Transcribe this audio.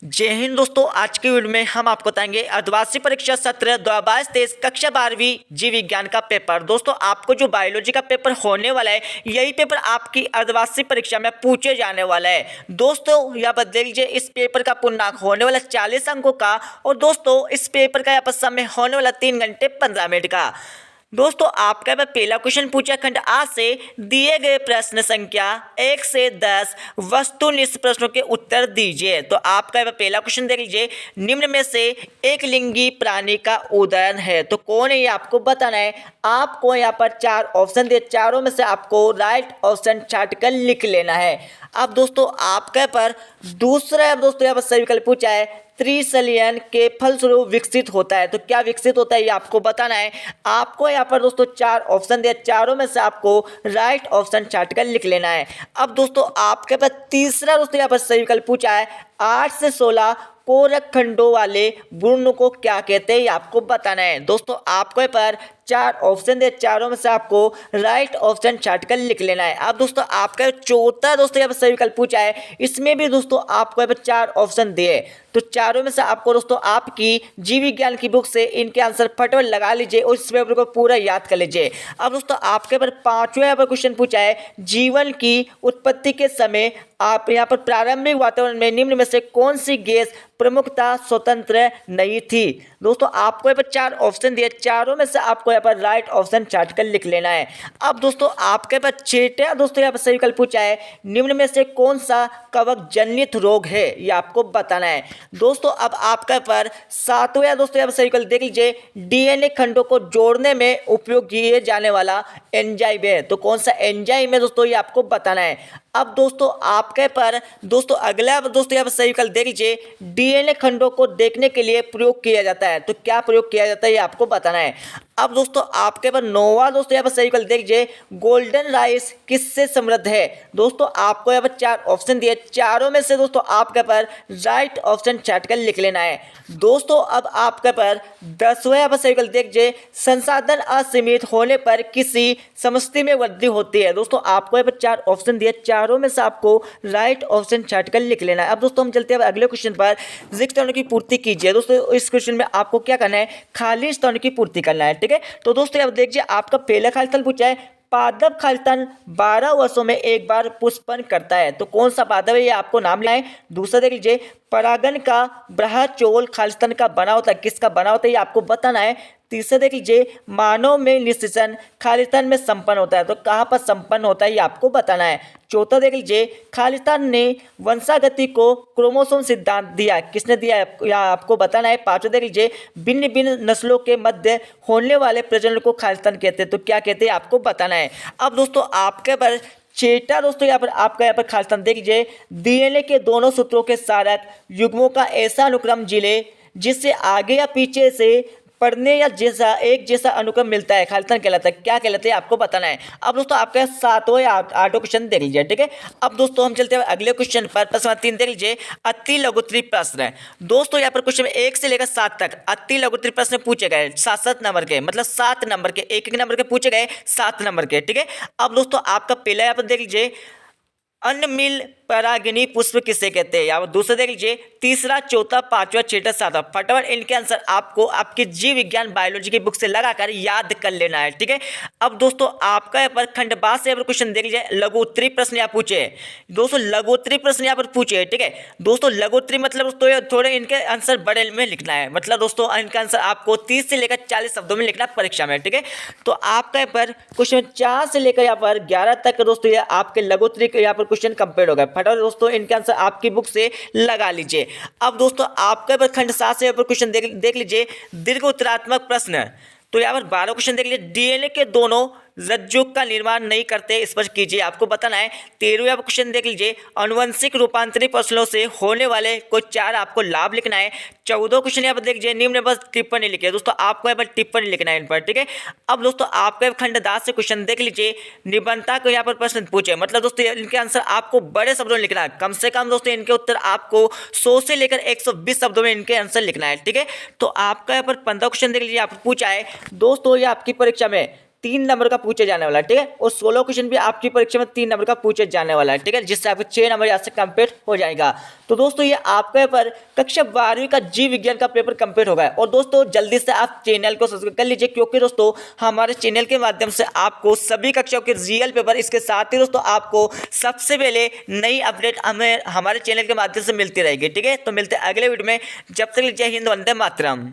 जय हिंद दोस्तों। आज की वीडियो में हम आपको बताएंगे अर्धवार्षिक परीक्षा सत्र 2022-23 कक्षा 12वीं जीव विज्ञान का पेपर। दोस्तों आपको जो बायोलॉजी का पेपर होने वाला है, यही पेपर आपकी अर्धवार्षिक परीक्षा में पूछे जाने वाला है। दोस्तों यहाँ पर देख लीजिए, इस पेपर का पूर्णांक होने वाला 40 अंकों का, और दोस्तों इस पेपर का यहाँ पर समय होने वाला 3 घंटे 15 मिनट का। दोस्तों आपका पहला क्वेश्चन पूछा खंड आ से दिए गए प्रश्न संख्या 1 से 10 वस्तुनिष्ठ प्रश्नों के उत्तर दीजिए। तो आपका पहला क्वेश्चन देख लीजिए, निम्न में से एक लिंगी प्राणी का उदाहरण है, तो कौन है ये आपको बताना है। आपको यहाँ पर 4 ऑप्शन दिए, चारों में से आपको राइट ऑप्शन छाट कर लिख लेना है। अब दोस्तों आपके पर दूसरा दोस्तों यहाँ पर सही विकल्प पूछा है, त्रिसलियन के फलस्वरूप विकसित होता है। तो क्या विकसित होता है ये आपको बताना है। आपको यहाँ पर दोस्तों 4 ऑप्शन दिया, चारों में से आपको राइट ऑप्शन छाट कर लिख लेना है। अब दोस्तों आपके पास तीसरा दोस्तों यहाँ पर सही विकल्प पूछा है, 8 से 16 कोरक खंडों वाले गुण को क्या कहते हैं ये आपको बताना है। दोस्तों आपके पर 4 ऑप्शन दे, चारों में से आपको राइट ऑप्शन छाट कर लिख लेना है। अब दोस्तों आपका चौथा दोस्तों यहाँ पर सही विकल्प पूछा है, इसमें भी दोस्तों आपको यहाँ पर 4 ऑप्शन दिए, तो चारों में से आपको दोस्तों आपकी जीव विज्ञान की बुक से इनके आंसर फटाफट लगा लीजिए और इस पेपर को पूरा याद कर लीजिए। अब दोस्तों आपके पर पांचवा यहाँ पर क्वेश्चन पूछा है, जीवन की उत्पत्ति के समय आप यहाँ पर प्रारंभिक वातावरण में निम्न में से कौन सी गैस प्रमुखता स्वतंत्र नहीं थी। दोस्तों आपको यहाँ पर 4 ऑप्शन दिए, चारों में से आपको यहाँ पर राइट ऑप्शन छाट कर लिख लेना है। अब दोस्तों आपके पास छठा दोस्तों यहाँ पर सही विकल्प पूछा है, निम्न में से कौन सा कवक जनित रोग है ये आपको बताना है। दोस्तों अब आपके पर सातवां दोस्तों यहाँ पर सही विकल्प देख लीजिए, डीएनए खंडों को जोड़ने में उपयोग किए जाने वाला एंजाइम है, तो कौन सा एंजाइम है दोस्तों ये आपको बताना है। अब दोस्तों आपके पर दोस्तों अगला दोस्तों यहाँ पर सही विकल्प देख लीजिए, डीएनए खंडों को देखने के लिए प्रयोग किया जाता है, तो क्या प्रयोग किया जाता है ये आपको बताना है। अब दोस्तों आपके पर नौवां दोस्तों यहाँ पर सही विकल्प देख लीजिए, गोल्डन राइस किससे समृद्ध है। दोस्तों आपको यहाँ पर 4 ऑप्शन दिए, चारों में से दोस्तों आपके पर राइट ऑप्शन छाट कर लिख लेना है। दोस्तों अब आपके पर 10वां यहाँ पर सही विकल्प देख लीजिए, संसाधन असीमित होने पर किसी समष्टि में वृद्धि होती है। दोस्तों आपको यहाँ पर 4 ऑप्शन दिए, चारों में से आपको राइट ऑप्शन छाट कर लिख लेना है। अब दोस्तों हम चलते हैं अगले क्वेश्चन पर, रिक्त स्थानों की पूर्ति कीजिए। दोस्तों इस क्वेश्चन में आपको क्या करना है, खाली स्थानों की पूर्ति करना है, ठीक है। तो दोस्तों आप देखिए, आपका पहला खाली स्थल पूछा है, पादप खालिस्तान 12 वर्षों में एक बार पुष्पन करता है, तो कौन सा पादप है ये आपको नाम लेना है। दूसरा देख लीजिए, परागन का ब्रह्मचोल खालिस्तान का बना होता है, किसका बना होता है ये आपको बताना है। तीसरा देख लीजिए, मानव में निषेचन खालिस्तान में संपन्न होता है, तो कहाँ पर संपन्न होता है ये आपको बताना है। चौथा देख लीजिए, खालिस्तान ने वंशागति को क्रोमोसोम सिद्धांत दिया, किसने दिया यहाँ आपको बताना है। पांचवा देख लीजिए, भिन्न भिन्न नस्लों के मध्य होने वाले प्रजनन को खालिस्तान कहते हैं, तो क्या कहते हैं आपको बताना है। अब दोस्तों आपके पर छठा दोस्तों यहाँ पर आपका यहाँ पर खालिस्तान देख लीजिए, डीएनए के दोनों सूत्रों के सारक युग्मों का ऐसा अनुक्रम जिले जिससे आगे या पीछे से पढ़ने या जैसा एक जैसा अनुक्रम मिलता है, खालिस्तान कहलाता है, क्या कहलाता है आपको बताना है। अब दोस्तों आपका 7वां या 8वां क्वेश्चन देख लीजिए, ठीक है। अब दोस्तों हम चलते हैं अगले क्वेश्चन पर, प्रश्न 3 देख लीजिए, अति लघुत्तरीय प्रश्न है। दोस्तों यहाँ पर क्वेश्चन 1 से लेकर 7 तक अति लघुत्तरीय प्रश्न पूछे गए, 7 नंबर के, मतलब 7 नंबर के, एक नंबर के पूछे गए, 7 नंबर के, ठीक है। अब दोस्तों आपका पहला यहाँ पर देख लीजिए, अनमिल परागिनी पुष्प किसे कहते हैं। या दूसरा देख लीजिए, तीसरा, चौथा, पांचवा, छठा, सातवां, फटाफट इनके आंसर आपको आपके जीव विज्ञान बायोलॉजी की बुक से लगाकर याद कर लेना है, ठीक है। अब दोस्तों आपका यहाँ पर खंड 12 से क्वेश्चन देख लीजिए, लघु उत्तरीय प्रश्न यहाँ पूछे दोस्तों, लघु उत्तरीय प्रश्न यहाँ पर पूछे, ठीक है। दोस्तों लघु उत्तरीय मतलब दोस्तों थोड़े इनके आंसर बड़े में लिखना है, मतलब दोस्तों इनका आंसर आपको 30 से लेकर 40 शब्दों में लिखना परीक्षा में, ठीक है। तो आपका यहाँ पर क्वेश्चन 4 से लेकर यहाँ पर 11 तक दोस्तों ये आपके लघु उत्तरीय यहाँ पर क्वेश्चन कंप्लीट हो गए। फटाफट दोस्तों इनके आंसर आपकी बुक से लगा लीजिए। अब दोस्तों आपके पर खंड 7 से क्वेश्चन देख लीजिए, दीर्घ उत्तरात्मक प्रश्न, तो यहाँ पर 12 क्वेश्चन देख लीजिए, डीएनए के दोनों रज्जु का निर्माण नहीं करते, स्पष्ट कीजिए, आपको बताना है। 13वां क्वेश्चन देख लीजिए, अनुवंशिक रूपांतरित फसलों से होने वाले कोई 4 आपको लाभ लिखना है। 14 क्वेश्चन यहाँ पर देख लीजिए, निम्न बस टिप्पणी लिखिए। दोस्तों आपको यहाँ पर टिप्पणी लिखना है इन पर, ठीक है। अब दोस्तों आपके खंड 10 से क्वेश्चन देख लीजिए, निबंधता को यहाँ पर प्रश्न पूछे, मतलब दोस्तों इनके आंसर आपको बड़े शब्दों में लिखना है, कम से कम दोस्तों इनके उत्तर आपको 100 से लेकर 120 शब्दों में इनके आंसर लिखना है, ठीक है। तो आपका यहाँ पर 15 क्वेश्चन देख लीजिए, आप पूछा है दोस्तों, ये आपकी परीक्षा में 3 नंबर का पूछे जाने वाला है, ठीक है। और 16 क्वेश्चन भी आपकी परीक्षा में 3 नंबर का पूछे जाने वाला है, ठीक है, जिससे आपको 6 नंबर यहाँ से कंप्लीट हो जाएगा। तो दोस्तों ये आपका पेपर कक्षा 12वीं का जीव विज्ञान का पेपर कंप्लीट हो गया। और दोस्तों जल्दी से आप चैनल को सब्सक्राइब कर लीजिए, क्योंकि दोस्तों हमारे चैनल के माध्यम से आपको सभी कक्षाओं के रियल पेपर, इसके साथ ही दोस्तों आपको सबसे पहले नई अपडेट हमें हमारे चैनल के माध्यम से मिलती रहेगी, ठीक है। तो मिलते हैं अगले वीडियो में, जब तक जय हिंद, वंदे मातरम।